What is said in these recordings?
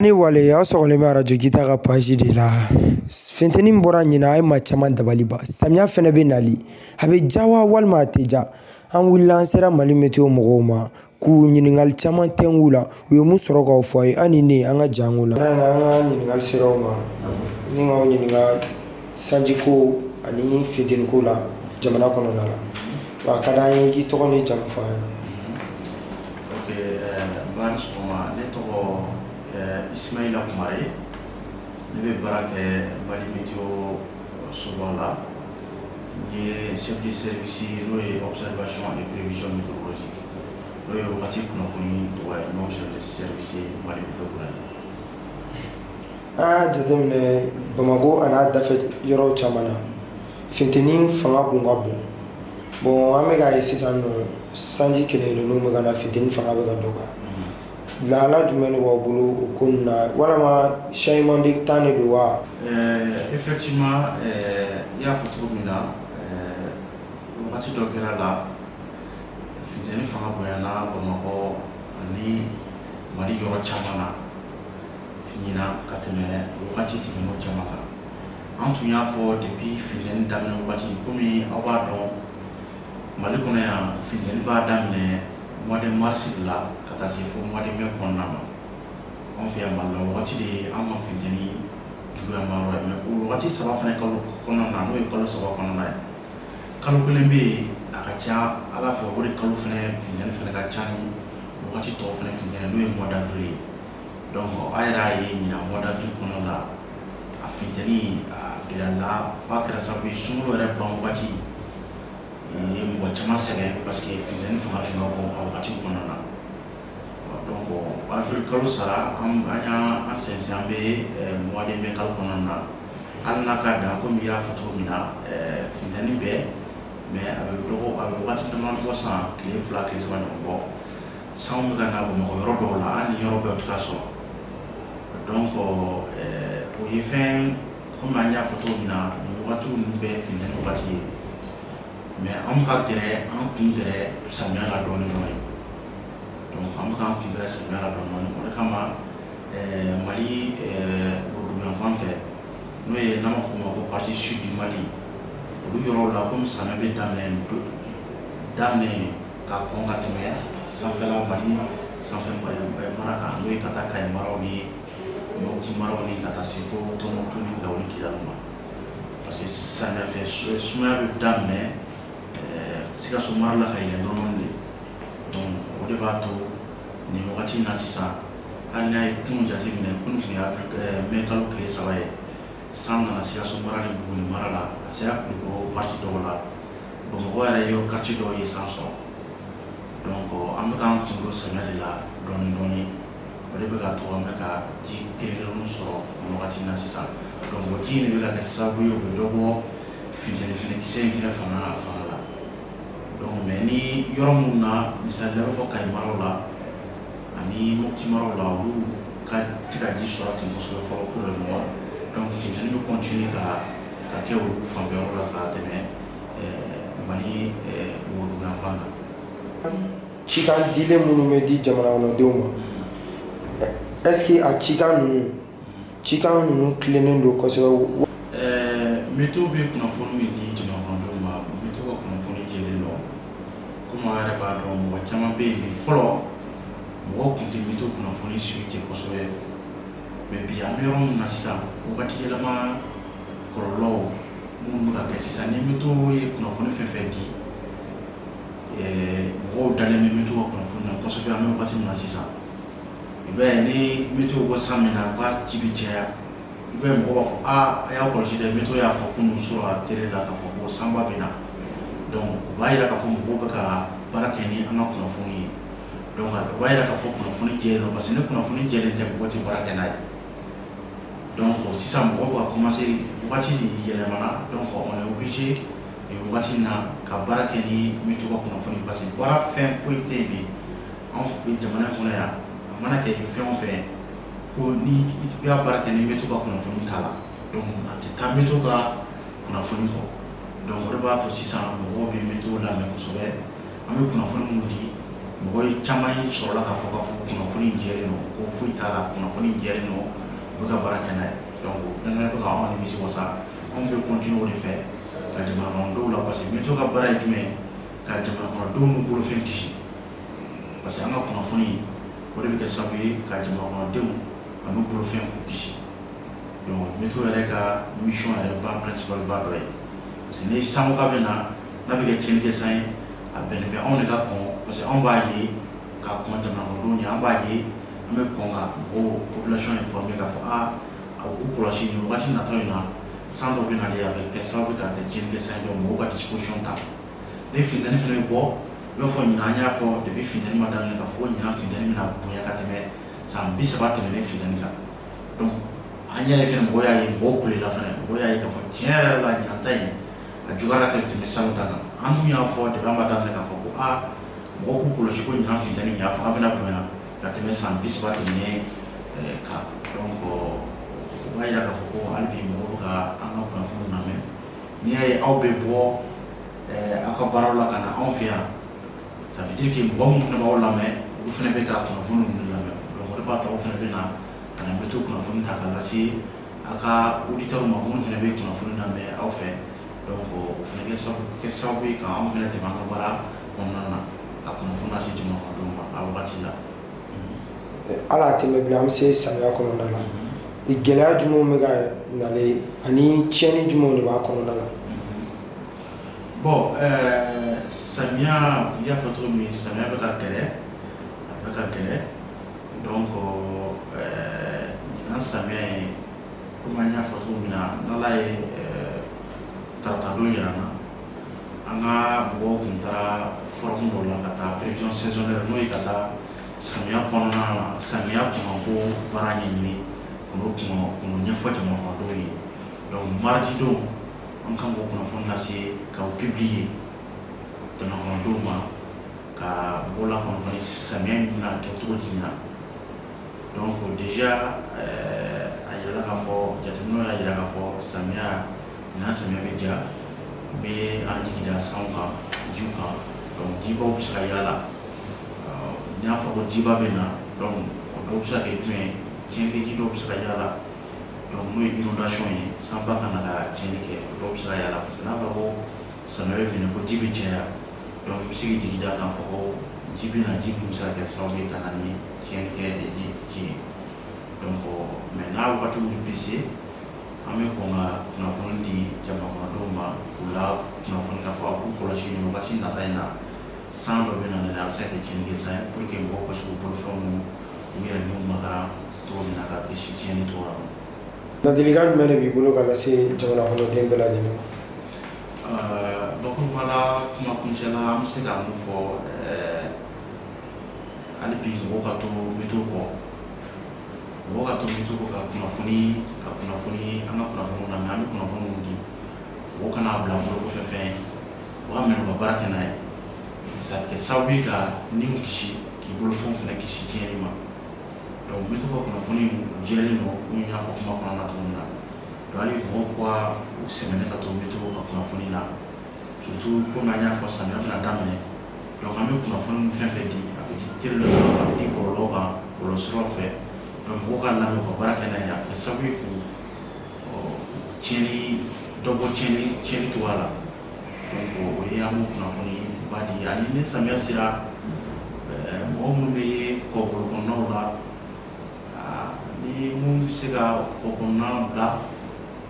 Ni wale ya sɔgɔlen bɛ radio Gita ka page de la. Funteni min bɔra ɲina a ye maa caman dabali ban. Samiya fɛnɛ bɛ nali. A bɛ ja wa walima a tɛ ja? An wulila an sera Mali météo mɔgɔw ma k'u ɲininkali caman tɛngu la. U ye mun sɔrɔ k'aw fɔ a ye hali ni ne an ka jango la. An ka ɲininkali sera o ma. Ni k'aw ɲininka sanjiko ani futeniko la jamana kɔnɔna la. Wa a ka d'an ye k'i tɔgɔ ni jamu fɔ an ɲɛna. Ok, bani sɔgɔma, ne tɔgɔ Ismaïla Kumare, ne bɛ baara kɛ Mali météo soba la. N ye chef de service n'o ye observation et prévisions météorologiques. N'o ye wagati kunnafoni tɔgɔ ye n'o chef de service Mali météo kɔnɔ. An y'a jateminɛ Bamako a n'a dafɛ yɔrɔ caman na funteni fanga kun ka bon. Bon an bɛ k'a ye sisan nɔ sanji kelen-kelenninw bɛ ka na funteni fanga bɛ ka dɔgɔya. Lahala jumɛn de b'aw bolo o ko ninnu na walama changement de temps de don wa? Effectivement, i y'a fɔ cogo min na wagati dɔ kɛra la funteni fanga bonyana Bamakɔ ani Mali yɔrɔ caman na ɲina ka tɛmɛ wagati tɛmɛnenw caman kan. An tun y'a fɔ depuis funteni daminɛ wagati komi aw b'a dɔn Mali kɔnɔ yan funteni b'a daminɛ mois de mars de la ka taa se fo mois de mai kɔnɔna ma. Anw fɛ yan Mali la wagati de ye an ka funteni juguyamayɔrɔ ye mais o wagati saba fana kalo kɔnɔna na n'o ye kalo saba kɔnɔna ye. Kalo kelen bɛ yen a ka ca Ala fɛ o de kalo fana funteni fana ka ca ni wagati tɔw fana funteni n'o ye mois d'avril ye. Donc a yɛrɛ y'a ye ɲina mois d'avril kɔnɔna la a funteni a gɛlɛyala f'a kɛra sababu ye sunkalo yɛrɛ ban wagati ye mɔgɔ caman sɛgɛn parce que funteni fanga tun ka bon a wagati kɔnɔna na. Donc avril kalo sara an y'an sɛnsɛn an bɛ mois de mai kalo kɔnɔna na hali n'a ka dan komi i y'a fɔ cogo min na funteni bɛɛ mais a bɛ dɔgɔ a bɛ wagati damadɔ bɔ san tile 2 tile 3 ɲɔgɔn bɔ sanw bɛ ka na Bamakɔ yɔrɔ dɔw la hali ni yɔrɔ bɛɛ o tɛ ka sɔrɔ. Donc o ye fɛn komi an y'a fɔ cogo min na nin wagatiw ninnu bɛɛ funteni wagati ye mais an ka gɛrɛ an kun gɛrɛ samiya la dɔɔnin dɔɔnin. Donc an bɛ k'an kun gɛrɛ samiya la dɔɔnin dɔɔnin o de kama Mali woroduguyan fan fɛ n'o ye n'an b'a fɔ o ma ko partie sud du Mali olu yɔrɔw la komi samiya bɛ daminɛ ka kɔn ka tɛmɛ sanfɛla Mali sanfɛ mara kan n'o ye ka taa Kayi maraw ni Mopti maraw ni ka taa se fo Tɔnbukutu ni Gao ni Kidali ma parce que samiya fɛ sumaya bɛ daminɛ Sikaso mara la ka yɛlɛn dɔɔnin de. Donc o de b'a to nin wagati in na sisan hali n'a ye kunun jateminɛ kunun tun ye mai kalo tile 3 ye san nana Sikaso mara ni Buguni mara la a sera Kulukoro partie dɔw la Bamakɔ yɛrɛ ye quartier dɔw ye san sɔrɔ. Donc an bɛ k'an kun don samiya de la dɔɔnin dɔɔnin o de bɛ ka to an bɛ ka ji kelen-kelenninw sɔrɔ nin wagati in na sisan. Donc o ji in de bɛ ka kɛ sababu ye o bɛ dɔ bɔ funteni fana kisɛ in fana fanga la. Donc mais ni yɔrɔ minnu na misali la i b'a fɔ Kayi maraw la ani Mopti maraw la olu ka tɛ ka ji sɔrɔ ten kosɛbɛ fɔlɔ pour le moment. Donc funteni bɛ continuer ka kɛ olu fanfɛyɔrɔ la ka tɛmɛ Mali woroduguyan fan kan. Cikan dilen minnu bɛ di jamana kɔnɔdenw ma est-ce que a cikan ninnu tilennen don kosɛbɛ? Météo bɛ kunnafoni min di jamana kɔnɔdenw ma météo ka kunnafoni jɛlen don komi an yɛrɛ b'a dɔn mɔgɔ caman bɛ yen bi fɔlɔ mɔgɔw tun tɛ météo kunnafoni suivre ten kosɛbɛ mais bi an bɛ yɔrɔ min na sisan wagati yɛlɛma kɔlɔlɔw minnu bɛ ka kɛ sisan ni météo ye kunnafoni fɛn fɛn di mɔgɔw dalen bɛ météo ka kunnafoni na kosɛbɛ an bɛ wagati min na sisan i b'a ye ni météo ko san min na k'a ji bɛ caya i b'a ye mɔgɔw b'a fɔ a y'a kɔlɔsi dɛ météo y'a fɔ kunun sɔrɔ a télé la k'a fɔ ko sanba bɛ na. Donc o b'a yira k'a fɔ mɔgɔw bɛ ka baara kɛ ni an ka kunnafoni ye. Donc o b'a yira k'a fɔ kunnafoni jɛlen don parce que ni kunnafoni jɛlen tɛ mɔgɔw tɛ baara kɛ n'a ye. Donc sisan mɔgɔw bɛ ka commencer wagati yɛlɛmana donc on est obligé nin wagati in na ka baara kɛ ni météo ka kunnafoni parce que baara fɛn foyi tɛ yen bi anw fɛ jamana kɔnɔ yan a mana kɛ fɛn o fɛn ko ni i b'a baara kɛ ni météo ka kunnafoni t'a la donc a tɛ taa météo ka kunnafoni kɔ. Donc o de b'a to sisan mɔgɔw bɛ météo lamɛn kosɛbɛ an bɛ kunnafoni minnu di mɔgɔ ye caman ye sɔrɔla k'a fɔ kunnafoni in jɛlen don ko foyi t'a la kunnafoni in jɛlen don u bɛ ka baara kɛ n'a ye donc danaya bɛ ka anw nimisi wasa anw bɛ continuer o de fɛ ka jamana kɔnɔdenw la parce que météo ka baara ye jumɛn ye ka jamana kɔnɔdenw n'u bolofɛn kisi parce que an ka kunnafoni o de bɛ kɛ sababu ye ka jamana kɔnɔdenw an'u bolofɛn k'u kisi donc météo yɛrɛ ka mission yɛrɛ ba principal ba dɔ ye parce que ni sango ka bɛ na n'a bɛ kɛ tiɲɛni kɛ san ye a bɛnnen bɛ anw de ka kɔn parce que anw b'a ye k'a kɔn jamana kɔnɔdenw ye an b'a ye an bɛ kɔn ka mɔgɔw population informer k'a fɔ a k'u kɔlɔsi nin wagati nataw in na san dɔ bɛ nalen a bɛ kɛ sababu k'a kɛ tiɲɛni kɛ san ye donc mɔgɔw ka disposition ta ni funtɛni fana bɛ bɔ i b'a fɔ ɲinan an y'a fɔ depuis funtɛni ma daminɛ k'a fɔ ko ɲinan funtɛni bɛna bonya ka tɛmɛ san 30 tɛmɛnen funtɛni kan donc an y'a ye fɛnɛ mɔgɔw y'a ye mɔgɔw kulela fɛnɛ mɔgɔw y'a ye k'a fɔ tiɲɛ yɛrɛ la ɲinan ta in a juguyara ka tɛmɛ salon ta kan an dun y'a fɔ depuis an ma daminɛ k'a fɔ ko mɔgɔw k'u kɔlɔsi ko ɲinan funtɛni in a fanga bɛna bonya ka tɛmɛ san 30 tɛmɛnen kan donc o b'a yira k'a fɔ ko hali bi mɔgɔw bɛ ka an ka kunnafoniw lamɛn n'i y'a ye aw bɛ bɔ aw ka baaraw la ka na anw fɛ yan ça veut dire que mɔgɔ minnu fana b'aw lamɛn olu fana bɛ ka kunnafoni ninnu lamɛn donc o de b'a to aw fana bɛ na ka na météo kunnafoni ta k'a lase aw ka auditeurs ma minnu fana bɛ kunnafoni lamɛn aw fɛ donc o fana kɛ sababu ye k'anw fana dɛmɛ an ka baara kɔnɔna na ka kunnafoni lase jamana kɔnɔdenw ma a wagati la. Ala a tɛmɛ bila an bɛ se samiya kɔnɔna la gɛlɛya jumɛnw bɛ ka nalen ani tiɲɛni jumɛnw de b'a kɔnɔna la. Bon samiya i y'a fɔ cogo min samiya bɛ ka gɛrɛ donc ɲinan samiya in komi an y'a fɔ cogo min na n'Ala ye tarata don yira an na an ka mɔgɔw tun taara forum dɔ la ka taa prévision saisonnière n'o ye ka taa samiya kɔnɔna na samiya kunkanko baara ɲɛɲini k'o ɲɛfɔ jamana kɔnɔdenw ye donc mardi don an kan k'o kunnafoni lase k'o publier jamana kɔnɔdenw ma ka mɔgɔw lakunnafoni samiya in bɛna kɛ cogo di na donc déjà a yirala k'a fɔ jateminɛw y'a yira k'a fɔ ɲinan samiya bɛ ja n bɛ an jigi da sanw kan jiw kan donc jibaw bɛ se ka y'a la n y'a fɔ ko jiba bɛ na donc o dɔw bɛ se ka kɛ jumɛn ye tiɲɛnikɛji dɔw bɛ se ka y'a la donc n'o ye inondation ye sanba ka na ka tiɲɛni kɛ o dɔw bɛ se ka y'a la parce que n'a fɔra ko samiya bɛ minɛ ko ji bɛ caya donc i bɛ se k'i jigi da k'a fɔ ko ji bɛ na ji min bɛ se ka kɛ sababu ye ka na ni tiɲɛni kɛ ji ye donc mais n'a wagatiw bɛ se an bɛ kɔn ka kunnafoni di jamana kɔnɔdenw ma k'u la kunnafoni k'a fɔ a k'u kɔlɔsi nin wagati nata in na san dɔ bɛ na a bɛ se ka kɛ tiɲɛni kɛ san ye pour que mɔgɔw ka se k'u bolofɛnw u yɛrɛ n'u makara cogo min na ka kisi tiɲɛni cogo la. Ladilikan jumɛn de b'i bolo ka lase jamana kɔnɔden bɛɛ lajɛlen ma. Bakuruba la kuma kuncɛ la an bɛ se ka mun fɔ hali bi mɔgɔw ka to météo kɔ mɔgɔw ka to météo kɔ ka kunnafoni an ka kunnafoniw lamɛn an bɛ kunnafoniw di mɔgɔw kana bila bolo kɔfɛ fɛn ye u ka minɛ u ka baara kɛ n'a ye ça bɛ kɛ sababu ye ka niw kisi k'i bolofɛnw fana kisi tiɲɛni ma donc météo ka kunnafoni jɛlen don komi n y'a fɔ kuma kɔnɔna na cogo min na donc hali mɔgɔw ka u sɛgɛnnen ka to météo ka kunnafoni na surtout komi an y'a fɔ samiya bɛna daminɛ donc an bɛ kunnafoni min fɛn fɛn di a bɛ di télé la a bɛ di bɔlɔlɔw kan bɔlɔlɔsiraw fɛ donc mɔgɔw ka lamɛn u ka baara kɛ n'a ye a bɛ kɛ sababu ye k'u dɔ bɔ tiɲɛni cogoya la donc o ye an b'o kunnafoni ba di ani ni samiya sera mɔgɔ minnu bɛ kɔkolo kɔnɔnaw la ni mun bɛ se ka kɔkɔnɔna bila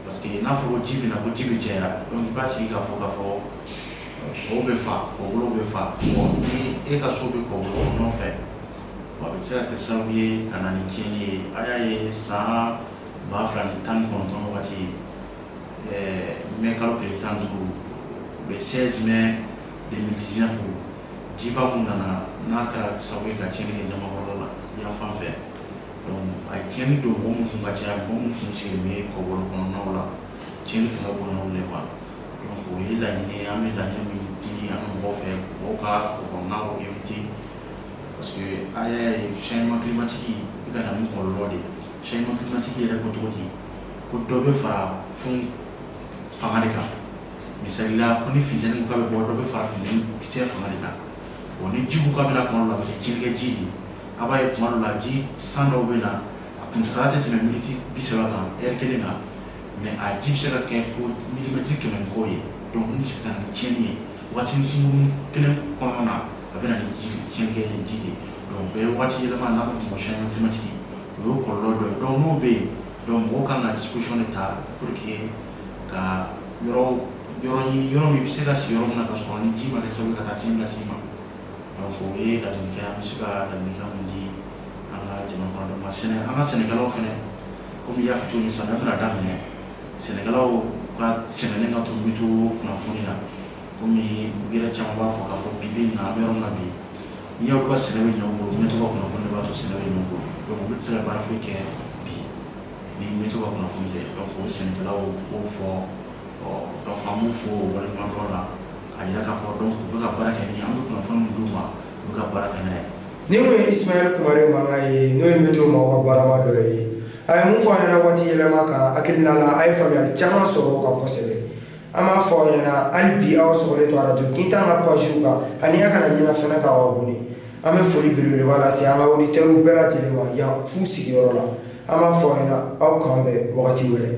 parce que n'a fɔra ko ji bɛ na ko ji bɛ caya donc i b'a sigi k'a fɔ kɔgɔw bɛ fa kɔgɔw bɛ fa bon ni e ka so bɛ kɔgɔlo kɔnɔnaw fɛ a bɛ se ka kɛ sababu ye ka na ni tiɲɛni ye a y'a ye san 2019 wagati mai kalo tile 15 le 16 mai 2019 jiba mun nana n'a kɛra sababu ye ka tiɲɛni kɛ ɲamakɔrɔ la yan fan fɛ donc a ye tiɲɛni don mɔgɔ minnu kun ka caya mɔgɔ minnu kun sigilen bɛ kɔgɔlo kɔnɔnaw la tiɲɛni fanga bonyana olu de ma donc o ye laɲini ye an bɛ laɲini min ɲini an ka mɔgɔw fɛ mɔgɔw ka kɔgɔnaw éviter parce que a y'a ye changement climatique bɛ ka na ni kɔlɔlɔ de ye changement climatique yɛrɛ ko cogo di ko dɔ bɛ fara fɛnw fanga de kan misali la ko ni funtɛni ko k'a bɛ bɔ dɔ bɛ fara funtɛni kisɛ fanga de kan bon ni jiw ka bɛna kuma dɔ la a bɛ kɛ cilikɛ ji de a b'a ye kuma dɔ la ji san dɔw bɛ na a kuntagala tɛ tɛmɛ miniti 30 kan ɛri kelen kan mais a ji bɛ se ka kɛ fo milimɛtiri 100 kɔ ye donc min bɛ se ka na ni tiɲɛni ye waati kunkurunnin kelen kɔnɔna na a bɛ na ni tiɲɛlikɛ ji de donc bɛɛ ye waati yɛlɛma n'a b'a fɔ o ma changement climatique o ye kɔlɔlɔ dɔ ye donc n'o bɛ yen donc mɔgɔw kan ka disposition de ta pour que ka yɔrɔ ɲini yɔrɔ min bɛ se ka sigi yɔrɔ min na ka sɔrɔ ni ji ma kɛ sababu ka taa tiɲɛni lase i ma donc o ye ladilikan an bɛ se ka ladilikan mun di an ka jamana kɔnɔdenw ma an ka sɛnɛkɛlaw fɛnɛ komi i y'a fɔ cogo min samiya bɛna daminɛ sɛnɛkɛlaw ka sɛnɛlen ka to bɛ to kunnafoni na komi u yɛrɛ caman b'a fɔ k'a fɔ bi bɛ na an bɛ yɔrɔ min na bi n'i y'olu ka sɛnɛ bɛ ɲɛ u bolo u bɛ to ka kunnafoni de b'a to sɛnɛ bɛ ɲɛ u bolo donc olu tɛ se ka baara foyi kɛ bi ni bɛ to ka kunnafoni tɛ donc o sɛnɛkɛlaw b'o fɔ donc an b'u fo o waleɲuman dɔn la a yira k'a fɔ donc u bɛ ka baara kɛ ni an bɛ kunnafoni min d'u ma u bɛ ka baara kɛ n'a ye. Ni mun ye Ismaël Kumare mankan ye n'o ye météo maaw ka baarama dɔ ye a ye mun fɔ an ɲɛna waati yɛlɛma kan hakilina la a ye faamuyali caman sɔrɔ o kan kosɛbɛ an b'a fɔ aw ɲɛna hali bi aw sɔgɔlen to radio Gintan ka pages kan ani a kana ɲinɛ fɛnɛ k'aw abonné an bɛ foli belebeleba lase an ka auditeurs bɛɛ lajɛlen ma yan f'u sigiyɔrɔ la an b'a fɔ aw ɲɛna aw k'an bɛn wagati wɛrɛ.